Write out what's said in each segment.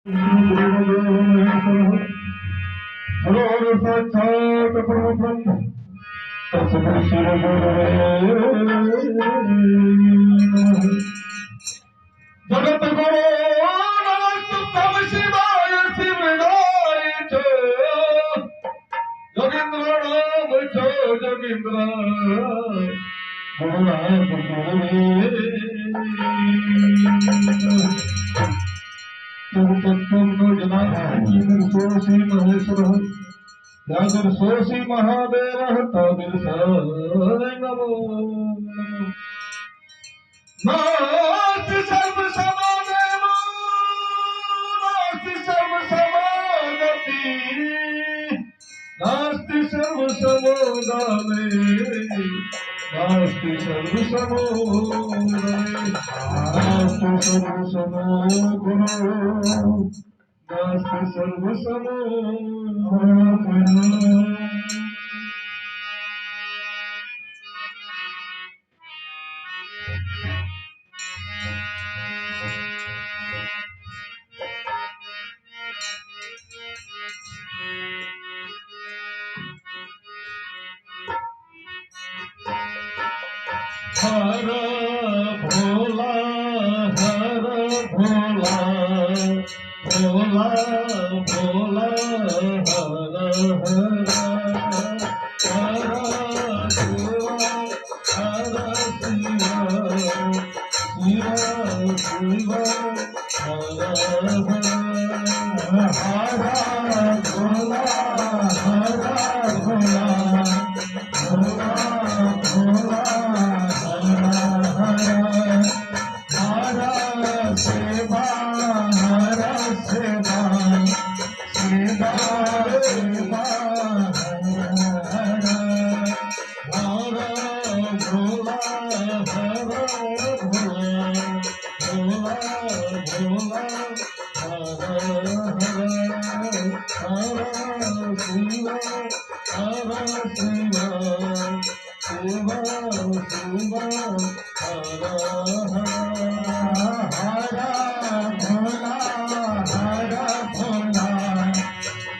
हर हर साक्षात परब्रह्म तस्मै श्री गुरवे नमः। जगत गुरु नमस्तुभ्यं शिवाय शिवनाय च जोगीन्द्र नाम च जोगीन्द्र गुरुनाथ गुरुवे तत्पूर्ण जनार्दन सोसी महेश्वर यागर सोसी महादेव तदिल नमो नास्ति सर्व समादेव नास्ति सर्व समागति नास्ति सर्व समोदाने नास्ति सर्व समोदये नास्ति सर्व समो गुरु नास्ति सर्व समो हर भोला भोला भोला भोला हर हर शिवा हर शिवा शिवा शिवा हर हर भोला भोला भोला भोला सेवा हर सेवा सेवा सेवा हर भोला हर भोला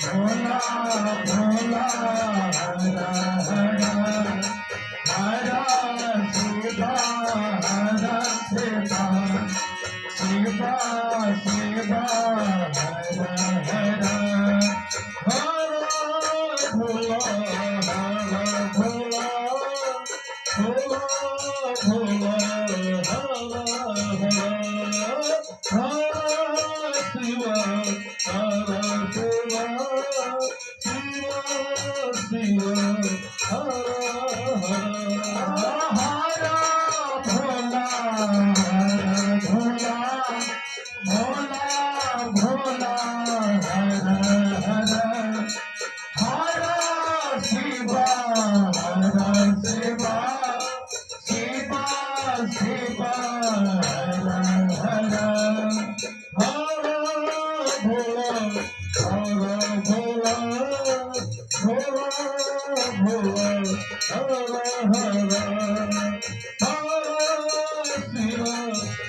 भोला भोला हर शिवा हर शिवा शिवा शिवा हर भोला हर भोला भोला भोला हर शिवा हर शिवा शिवा शिवा हर भोला भोला भोला भोला शिवा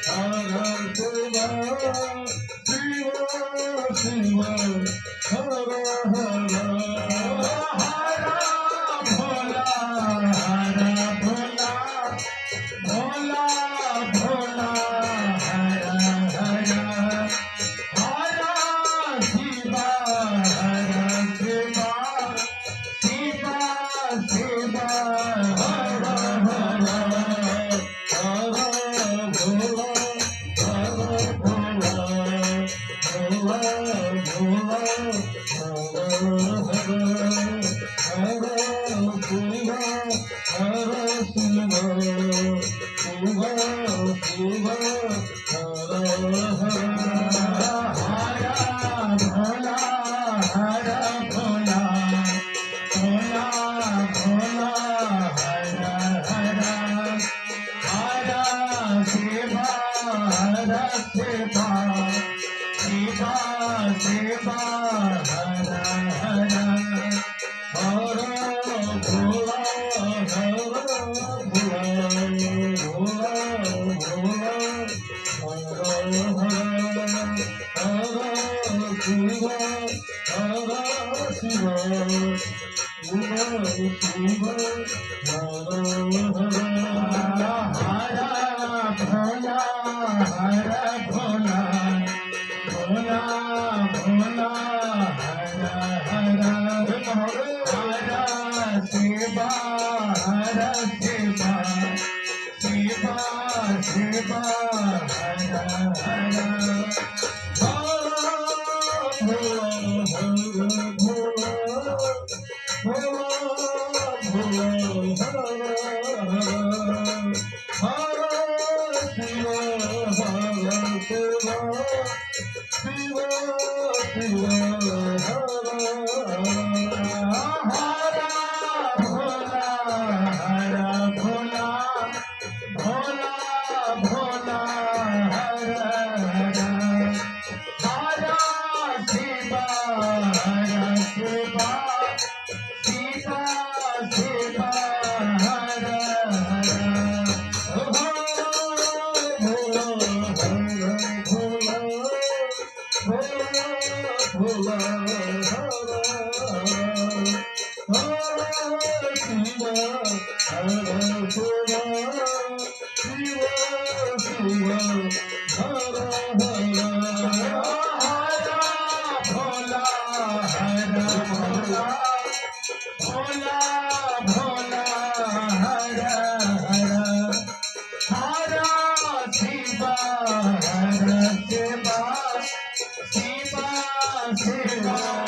हर शिवा शिवा शिवा हर भोला भोला भोला भोला हर शिवा हर शिवा शिवा शिवा हर भोला भोला भोला भोला शिवा हर शिवा शिवा शिवा भोला भोला भोला भोला शिवा हर शिवा शिवा शिवा हर भोला भोला भोला भोला Shiva, Shiva,